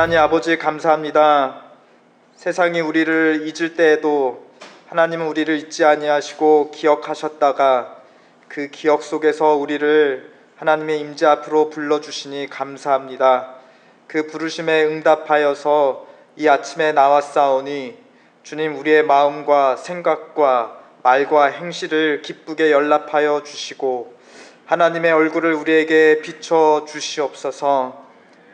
하나님 아버지 감사합니다. 세상이 우리를 잊을 때에도 하나님은 우리를 잊지 아니하시고 기억하셨다가 그 기억 속에서 우리를 하나님의 임재 앞으로 불러주시니 감사합니다. 그 부르심에 응답하여서 이 아침에 나왔사오니 주님, 우리의 마음과 생각과 말과 행실을 기쁘게 연락하여 주시고 하나님의 얼굴을 우리에게 비춰 주시옵소서.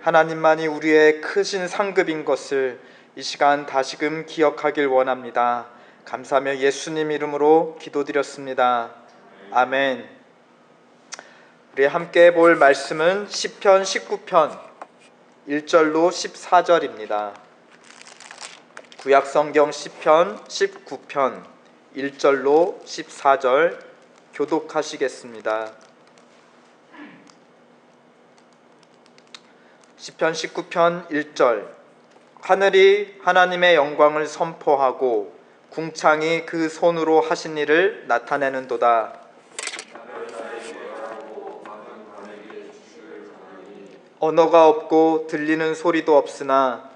하나님만이 우리의 크신 상급인 것을 이 시간 다시금 기억하길 원합니다. 감사하며 예수님 이름으로 기도드렸습니다. 아멘. 우리 함께 볼 말씀은 시편 19편 1절로 14절입니다. 구약성경 시편 19편 1절로 14절 교독하시겠습니다. 시편 19편 1절. 하늘이 하나님의 영광을 선포하고 궁창이 그 손으로 하신 일을 나타내는도다. 언어가 없고 들리는 소리도 없으나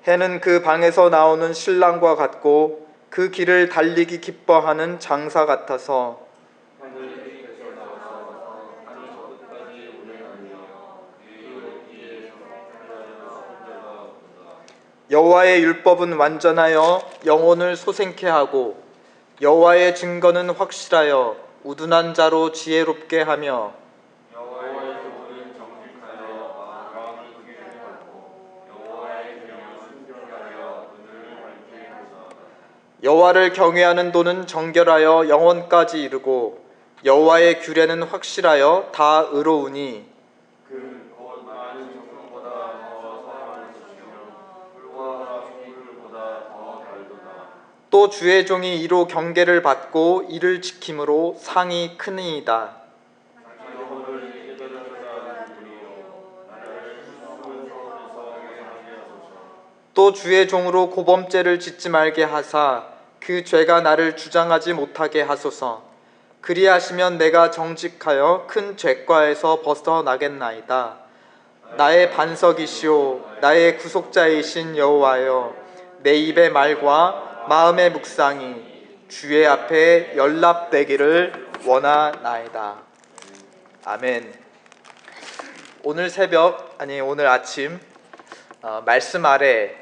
해는 그 방에서 나오는 신랑과 같고 그 길을 달리기 기뻐하는 장사 같아서 여호와의 율법은 완전하여 영혼을 소생케 하고 여호와의 증거는 확실하여 우둔한 자로 지혜롭게 하며 여호와를 경외하는 도는 정결하여 영원까지 이르고 여호와의 규례는 확실하여 다 의로우니 또 주의 종이 이로 경계를 받고 이를 지킴으로 상이 크니이다. 또 주의 종으로 고범죄를 짓지 말게 하사 그 죄가 나를 주장하지 못하게 하소서. 그리하시면 내가 정직하여 큰 죄과에서 벗어나겠나이다. 나의 반석이시오 나의 구속자이신 여호와여, 내 입의 말과 마음의 묵상이 주의 앞에 연락되기를 원하나이다. 아멘. 오늘 아침 말씀 아래,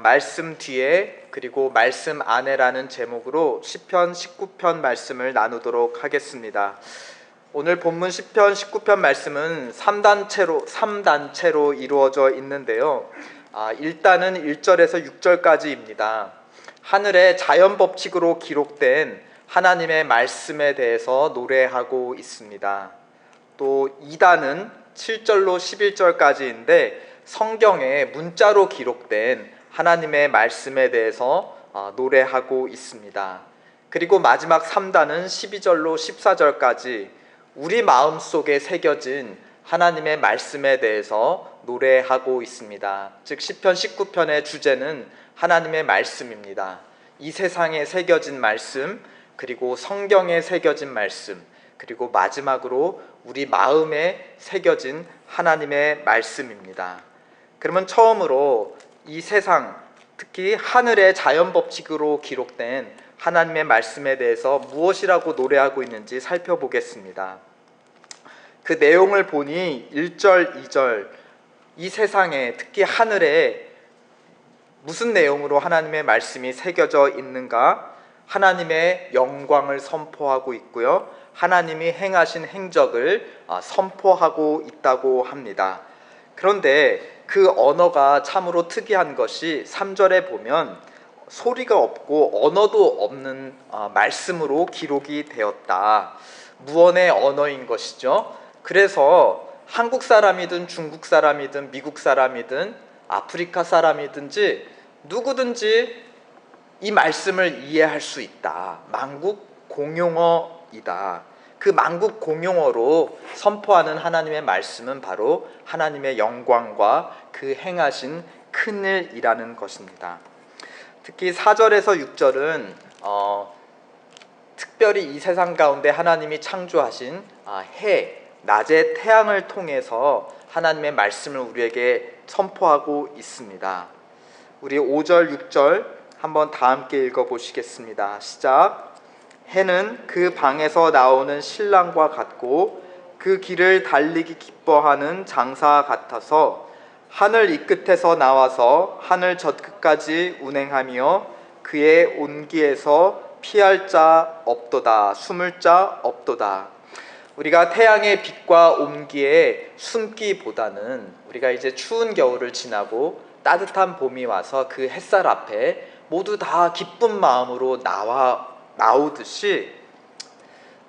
말씀 뒤에, 그리고 말씀 안에라는 제목으로 시편 19편 말씀을 나누도록 하겠습니다. 오늘 본문 시편 19편 말씀은 3단체로 이루어져 있는데요. 일단은 1절에서 6절까지입니다. 하늘의 자연 법칙으로 기록된 하나님의 말씀에 대해서 노래하고 있습니다. 또 2단은 7절로 11절까지인데 성경에 문자로 기록된 하나님의 말씀에 대해서 노래하고 있습니다. 그리고 마지막 3단은 12절로 14절까지 우리 마음속에 새겨진 하나님의 말씀에 대해서 노래하고 있습니다. 즉 시편 19편의 주제는 하나님의 말씀입니다. 이 세상에 새겨진 말씀, 그리고 성경에 새겨진 말씀, 그리고 마지막으로 우리 마음에 새겨진 하나님의 말씀입니다. 그러면 처음으로 이 세상, 특히 하늘의 자연 법칙으로 기록된 하나님의 말씀에 대해서 무엇이라고 노래하고 있는지 살펴보겠습니다. 그 내용을 보니 1절, 2절, 이 세상에, 특히 하늘에 무슨 내용으로 하나님의 말씀이 새겨져 있는가? 하나님의 영광을 선포하고 있고요, 하나님이 행하신 행적을 선포하고 있다고 합니다. 그런데 그 언어가 참으로 특이한 것이 3절에 보면 소리가 없고 언어도 없는 말씀으로 기록이 되었다. 무언의 언어인 것이죠. 그래서 한국 사람이든 중국 사람이든 미국 사람이든 아프리카 사람이든지 누구든지 이 말씀을 이해할 수 있다. 만국 공용어이다. 그 만국 공용어로 선포하는 하나님의 말씀은 바로 하나님의 영광과 그 행하신 큰일이라는 것입니다. 특히 4절에서 6절은 특별히 이 세상 가운데 하나님이 창조하신 해, 낮의 태양을 통해서 하나님의 말씀을 우리에게 선포하고 있습니다. 우리 5절, 6절 한번 다 함께 읽어보시겠습니다. 시작. 해는 그 방에서 나오는 신랑과 같고 그 길을 달리기 기뻐하는 장사 같아서 하늘 이 끝에서 나와서 하늘 저 끝까지 운행하며 그의 온기에서 피할 자 없도다, 숨을 자 없도다. 우리가 태양의 빛과 온기에 숨기보다는 우리가 이제 추운 겨울을 지나고 따뜻한 봄이 와서 그 햇살 앞에 모두 다 기쁜 마음으로 나오듯이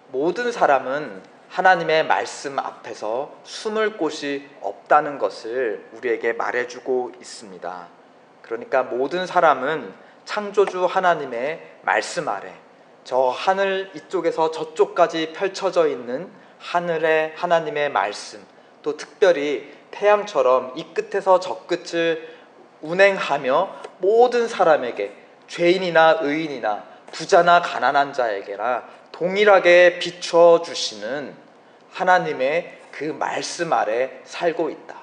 모든 사람은 하나님의 말씀 앞에서 숨을 곳이 없다는 것을 우리에게 말해주고 있습니다. 그러니까 모든 사람은 창조주 하나님의 말씀 아래, 저 하늘 이쪽에서 저쪽까지 펼쳐져 있는 하늘의 하나님의 말씀, 또 특별히 태양처럼 이 끝에서 저 끝을 운행하며 모든 사람에게, 죄인이나 의인이나 부자나 가난한 자에게나 동일하게 비춰주시는 하나님의 그 말씀 아래 살고 있다.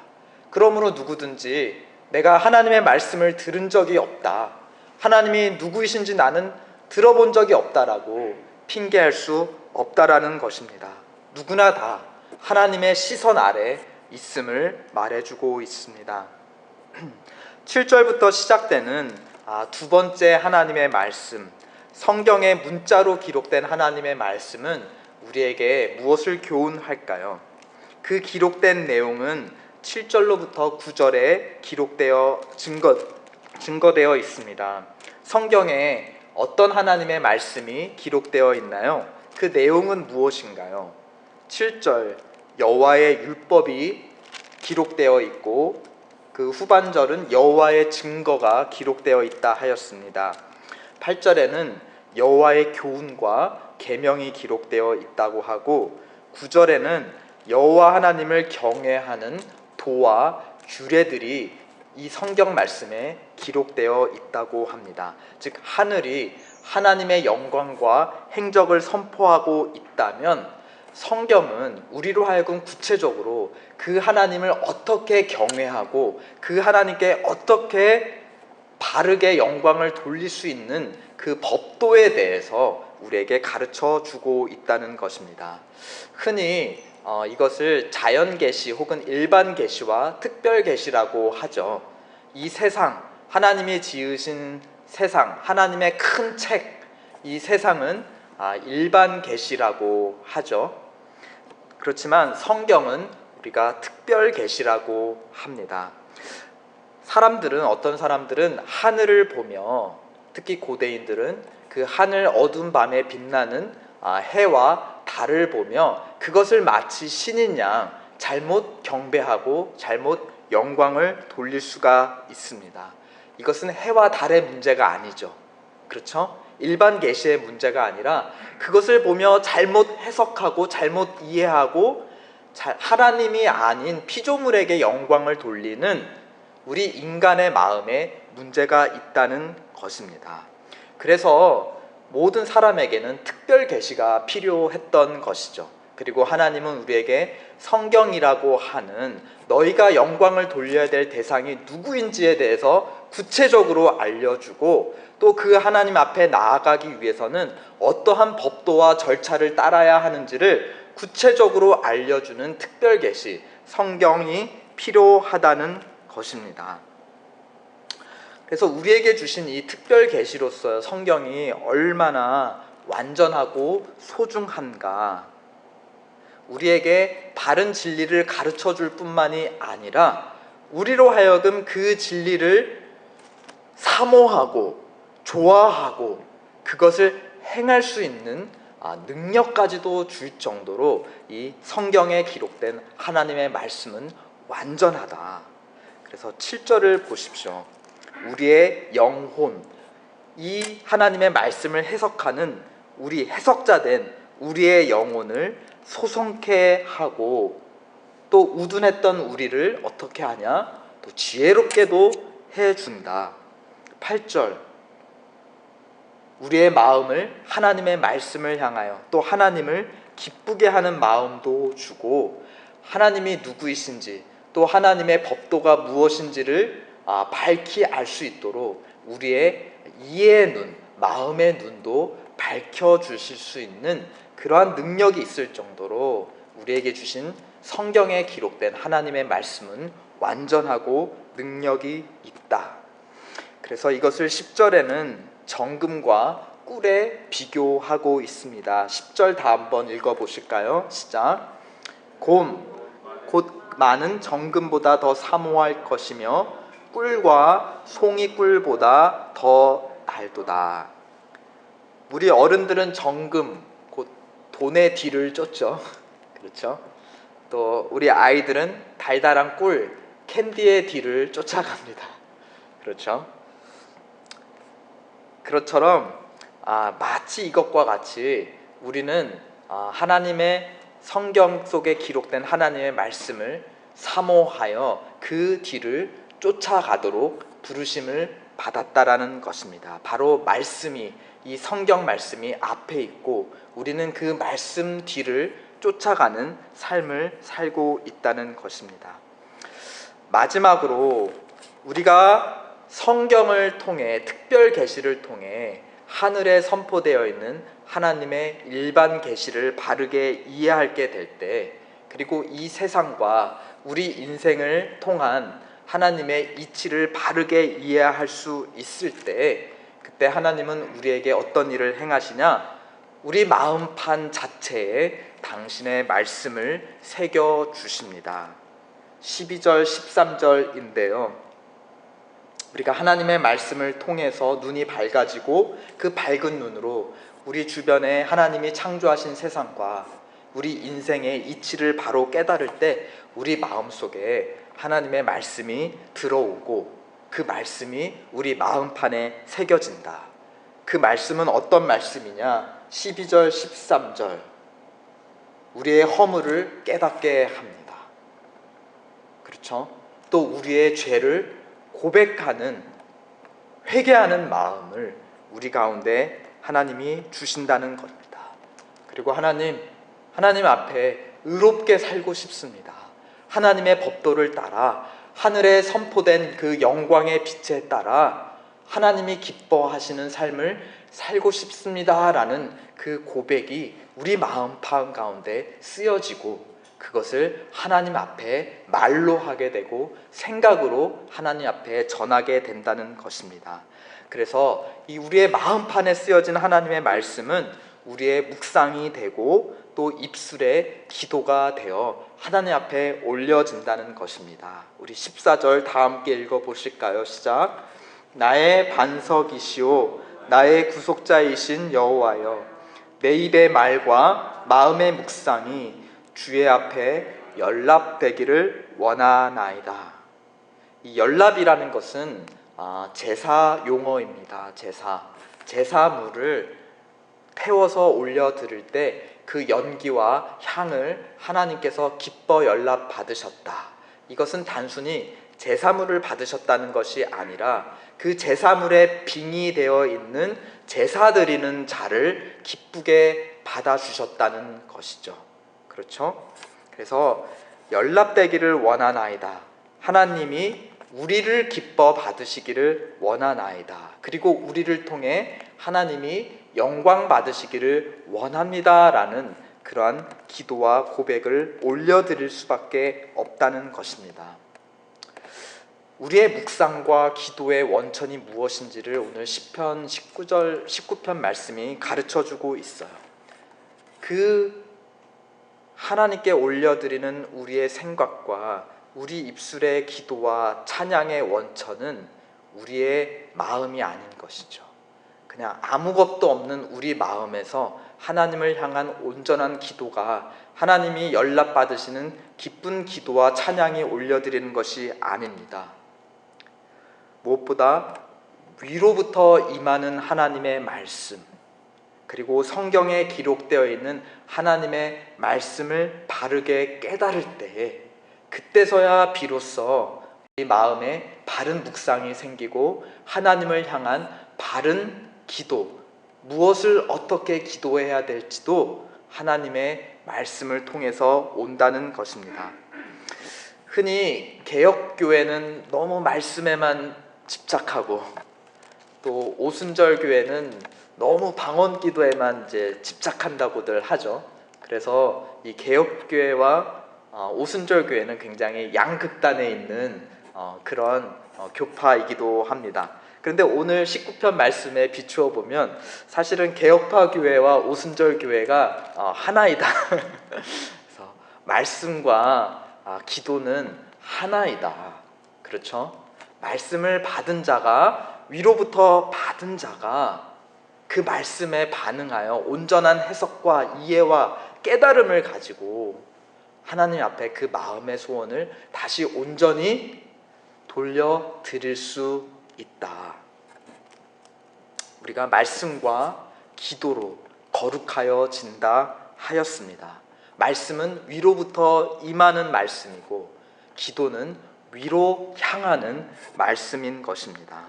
그러므로 누구든지 내가 하나님의 말씀을 들은 적이 없다, 하나님이 누구이신지 나는 들어본 적이 없다라고 핑계할 수 없다라는 것입니다. 누구나 다 하나님의 시선 아래 있음을 말해주고 있습니다. 7절부터 시작되는 두 번째 하나님의 말씀, 성경의 문자로 기록된 하나님의 말씀은 우리에게 무엇을 교훈할까요? 그 기록된 내용은 7절로부터 9절에 기록되어 증거되어 있습니다. 성경에 어떤 하나님의 말씀이 기록되어 있나요? 그 내용은 무엇인가요? 7절 여호와의 율법이 기록되어 있고 그 후반절은 여호와의 증거가 기록되어 있다 하였습니다. 8절에는 여호와의 교훈과 계명이 기록되어 있다고 하고 9절에는 여호와 하나님을 경외하는 도와 규례들이 이 성경 말씀에 기록되어 있다고 합니다. 즉 하늘이 하나님의 영광과 행적을 선포하고 있다면 성경은 우리로 하여금 구체적으로 그 하나님을 어떻게 경외하고 그 하나님께 어떻게 바르게 영광을 돌릴 수 있는 그 법도에 대해서 우리에게 가르쳐 주고 있다는 것입니다. 흔히 이것을 자연계시 혹은 일반계시와 특별계시라고 하죠. 이 세상, 하나님이 지으신 세상, 하나님의 큰 책, 이 세상은 일반계시라고 하죠. 그렇지만 성경은 우리가 특별계시라고 합니다. 어떤 사람들은 하늘을 보며, 특히 고대인들은 그 하늘 어두운 밤에 빛나는 해와 달을 보며 그것을 마치 신인 양 잘못 경배하고 잘못 영광을 돌릴 수가 있습니다. 이것은 해와 달의 문제가 아니죠. 그렇죠? 일반 계시의 문제가 아니라 그것을 보며 잘못 해석하고 잘못 이해하고 하나님이 아닌 피조물에게 영광을 돌리는 우리 인간의 마음에 문제가 있다는 것입니다. 그래서 모든 사람에게는 특별 계시가 필요했던 것이죠. 그리고 하나님은 우리에게 성경이라고 하는 너희가 영광을 돌려야 될 대상이 누구인지에 대해서 구체적으로 알려주고 또 그 하나님 앞에 나아가기 위해서는 어떠한 법도와 절차를 따라야 하는지를 구체적으로 알려주는 특별 계시, 성경이 필요하다는 것입니다. 그래서 우리에게 주신 이 특별 계시로서 성경이 얼마나 완전하고 소중한가, 우리에게 바른 진리를 가르쳐 줄 뿐만이 아니라 우리로 하여금 그 진리를 사모하고 좋아하고 그것을 행할 수 있는 능력까지도 줄 정도로 이 성경에 기록된 하나님의 말씀은 완전하다. 그래서 7절을 보십시오. 우리의 영혼, 이 하나님의 말씀을 해석하는 우리 해석자된 우리의 영혼을 소성케 하고 또 우둔했던 우리를 어떻게 하냐? 또 지혜롭게도 해준다. 8절 우리의 마음을 하나님의 말씀을 향하여 또 하나님을 기쁘게 하는 마음도 주고, 하나님이 누구이신지 또 하나님의 법도가 무엇인지를 밝히 알 수 있도록 우리의 이해의 눈, 마음의 눈도 밝혀주실 수 있는 그러한 능력이 있을 정도로 우리에게 주신 성경에 기록된 하나님의 말씀은 완전하고 능력이 있다. 그래서 이것을 10절에는 정금과 꿀에 비교하고 있습니다. 10절 다 한번 읽어보실까요? 시작. 곧 많은 정금보다 더 사모할 것이며 꿀과 송이 꿀보다 더 달도다. 우리 어른들은 정금, 곧 돈의 뒤를 쫓죠. 그렇죠? 또 우리 아이들은 달달한 꿀, 캔디의 뒤를 쫓아갑니다. 그렇죠? 그것처럼 마치 이것과 같이 우리는 하나님의 성경 속에 기록된 하나님의 말씀을 사모하여 그 뒤를 쫓아가도록 부르심을 받았다라는 것입니다. 바로 말씀이, 이 성경 말씀이 앞에 있고 우리는 그 말씀 뒤를 쫓아가는 삶을 살고 있다는 것입니다. 마지막으로 우리가 성경을 통해, 특별 계시를 통해 하늘에 선포되어 있는 하나님의 일반 계시를 바르게 이해하게 될 때, 그리고 이 세상과 우리 인생을 통한 하나님의 이치를 바르게 이해할 수 있을 때, 그때 하나님은 우리에게 어떤 일을 행하시냐? 우리 마음판 자체에 당신의 말씀을 새겨 주십니다. 12절 13절인데요 우리가 하나님의 말씀을 통해서 눈이 밝아지고 그 밝은 눈으로 우리 주변에 하나님이 창조하신 세상과 우리 인생의 이치를 바로 깨달을 때 우리 마음속에 하나님의 말씀이 들어오고 그 말씀이 우리 마음판에 새겨진다. 그 말씀은 어떤 말씀이냐? 12절 13절 우리의 허물을 깨닫게 합니다. 그렇죠? 또 우리의 죄를 고백하는, 회개하는 마음을 우리 가운데 하나님이 주신다는 겁니다. 그리고 하나님 앞에 의롭게 살고 싶습니다. 하나님의 법도를 따라 하늘에 선포된 그 영광의 빛에 따라 하나님이 기뻐하시는 삶을 살고 싶습니다라는 그 고백이 우리 마음판 가운데 쓰여지고 그것을 하나님 앞에 말로 하게 되고 생각으로 하나님 앞에 전하게 된다는 것입니다. 그래서 이 우리의 마음판에 쓰여진 하나님의 말씀은 우리의 묵상이 되고 또 입술의 기도가 되어 하나님 앞에 올려진다는 것입니다. 우리 14절 다 함께 읽어보실까요? 시작. 나의 반석이시오 나의 구속자이신 여호와여, 내 입의 말과 마음의 묵상이 주의 앞에 연락되기를 원하나이다. 이 연락이라는 것은 제사 용어입니다. 제사물을 태워서 올려드릴 때 그 연기와 향을 하나님께서 기뻐 연락 받으셨다. 이것은 단순히 제사물을 받으셨다는 것이 아니라 그 제사물에 빙의 되어 있는 제사 드리는 자를 기쁘게 받아주셨다는 것이죠. 그렇죠? 그래서 연락되기를 원하나이다. 하나님이 우리를 기뻐 받으시기를 원하나이다. 그리고 우리를 통해 하나님이 영광 받으시기를 원합니다라는 그러한 기도와 고백을 올려드릴 수밖에 없다는 것입니다. 우리의 묵상과 기도의 원천이 무엇인지를 오늘 시편 19편 말씀이 가르쳐주고 있어요. 그 하나님께 올려드리는 우리의 생각과 우리 입술의 기도와 찬양의 원천은 우리의 마음이 아닌 것이죠. 그냥 아무것도 없는 우리 마음에서 하나님을 향한 온전한 기도가 하나님이 연락받으시는 기쁜 기도와 찬양이 올려드리는 것이 아닙니다. 무엇보다 위로부터 임하는 하나님의 말씀, 그리고 성경에 기록되어 있는 하나님의 말씀을 바르게 깨달을 때에 그때서야 비로소 우리 마음에 바른 묵상이 생기고 하나님을 향한 바른 기도, 무엇을 어떻게 기도해야 될지도 하나님의 말씀을 통해서 온다는 것입니다. 흔히 개혁교회는 너무 말씀에만 집착하고, 또 오순절 교회는 너무 방언 기도에만 이제 집착한다고들 하죠. 그래서 이 개혁교회와 오순절 교회는 굉장히 양극단에 있는 그런 교파이기도 합니다. 그런데 오늘 19편 말씀에 비추어 보면 사실은 개혁파 교회와 오순절 교회가 하나이다. 그래서 말씀과 기도는 하나이다. 그렇죠? 말씀을 받은 자가, 위로부터 받은 자가 그 말씀에 반응하여 온전한 해석과 이해와 깨달음을 가지고 하나님 앞에 그 마음의 소원을 다시 온전히 돌려드릴 수 있다. 우리가 말씀과 기도로 거룩하여진다 하였습니다. 말씀은 위로부터 임하는 말씀이고, 기도는 위로 향하는 말씀인 것입니다.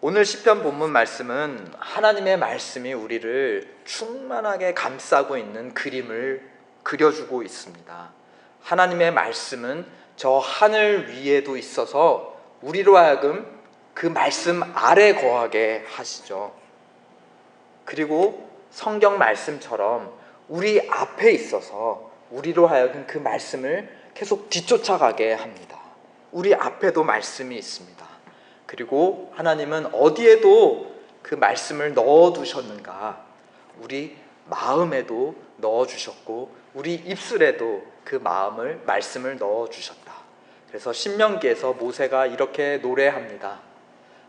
오늘 시편 본문 말씀은 하나님의 말씀이 우리를 충만하게 감싸고 있는 그림을 그려주고 있습니다. 하나님의 말씀은 저 하늘 위에도 있어서 우리로 하여금 그 말씀 아래 거하게 하시죠. 그리고 성경 말씀처럼 우리 앞에 있어서 우리로 하여금 그 말씀을 계속 뒤쫓아가게 합니다. 우리 앞에도 말씀이 있습니다. 그리고 하나님은 어디에도 그 말씀을 넣어두셨는가? 우리 마음에도 넣어주셨고, 우리 입술에도 그 말씀을 넣어주셨다. 그래서 신명기에서 모세가 이렇게 노래합니다.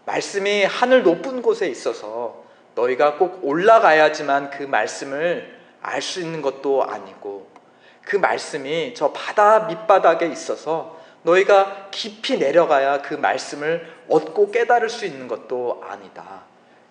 말씀이 하늘 높은 곳에 있어서 너희가 꼭 올라가야지만 그 말씀을 알 수 있는 것도 아니고, 그 말씀이 저 바다 밑바닥에 있어서 너희가 깊이 내려가야 그 말씀을 얻고 깨달을 수 있는 것도 아니다.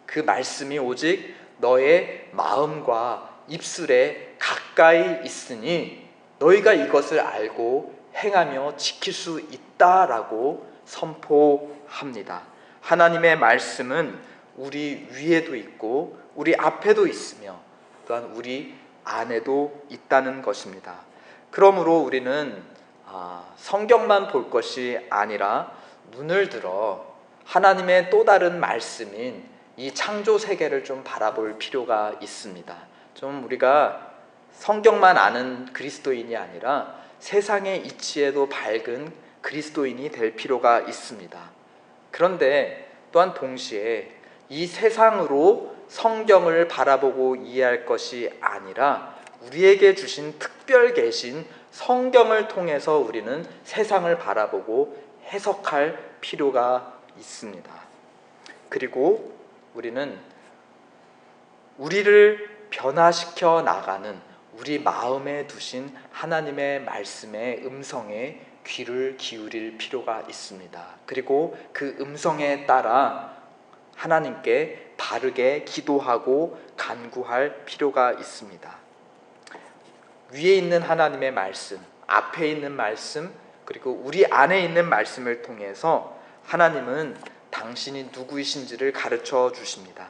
그 말씀이 오직 너의 마음과 입술에 가까이 있으니 너희가 이것을 알고 행하며 지킬 수 있다라고 선포합니다. 하나님의 말씀은 우리 위에도 있고 우리 앞에도 있으며 또한 우리 안에도 있다는 것입니다. 그러므로 우리는 성경만 볼 것이 아니라 눈을 들어 하나님의 또 다른 말씀인 이 창조 세계를 좀 바라볼 필요가 있습니다. 좀 우리가 성경만 아는 그리스도인이 아니라 세상의 이치에도 밝은 그리스도인이 될 필요가 있습니다. 그런데 또한 동시에 이 세상으로 성경을 바라보고 이해할 것이 아니라 우리에게 주신 특별 계신 성경을 통해서 우리는 세상을 바라보고 해석할 필요가 있습니다. 그리고 우리는 우리를 변화시켜 나가는 우리 마음에 두신 하나님의 말씀의 음성에 귀를 기울일 필요가 있습니다. 그리고 그 음성에 따라 하나님께 바르게 기도하고 간구할 필요가 있습니다. 위에 있는 하나님의 말씀, 앞에 있는 말씀, 그리고 우리 안에 있는 말씀을 통해서 하나님은 당신이 누구이신지를 가르쳐 주십니다.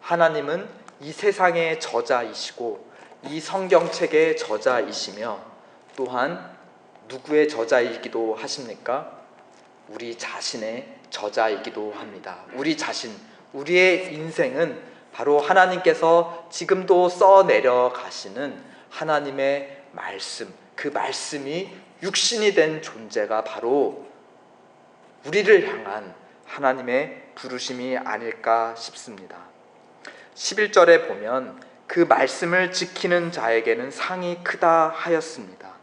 하나님은 이 세상의 저자이시고 이 성경책의 저자이시며 또한 누구의 저자이기도 하십니까? 우리 자신의 저자이기도 합니다. 우리 자신, 우리의 인생은 바로 하나님께서 지금도 써내려 가시는 하나님의 말씀, 그 말씀이 육신이 된 존재가 바로 우리를 향한 하나님의 부르심이 아닐까 싶습니다. 11절에 보면 그 말씀을 지키는 자에게는 상이 크다 하였습니다.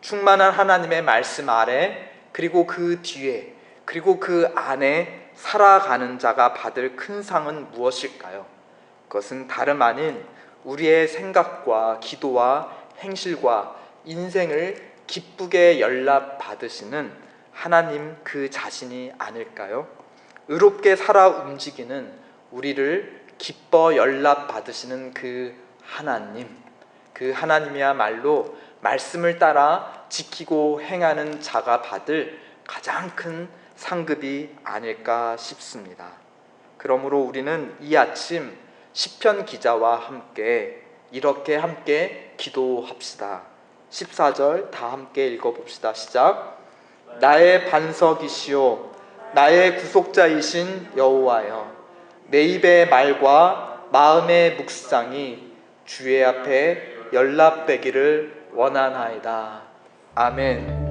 충만한 하나님의 말씀 아래, 그리고 그 뒤에, 그리고 그 안에 살아가는 자가 받을 큰 상은 무엇일까요? 그것은 다름 아닌 우리의 생각과 기도와 행실과 인생을 기쁘게 연락 받으시는 하나님 그 자신이 아닐까요? 의롭게 살아 움직이는 우리를 기뻐 연락 받으시는 그 하나님이야말로 말씀을 따라 지키고 행하는 자가 받을 가장 큰 상급이 아닐까 싶습니다. 그러므로 우리는 이 아침 시편 기자와 함께 이렇게 함께 기도합시다. 14절 다 함께 읽어봅시다. 시작. 나의 반석이시오 나의 구속자이신 여호와여, 내 입의 말과 마음의 묵상이 주의 앞에 연락되기를 원하나이다. 아멘.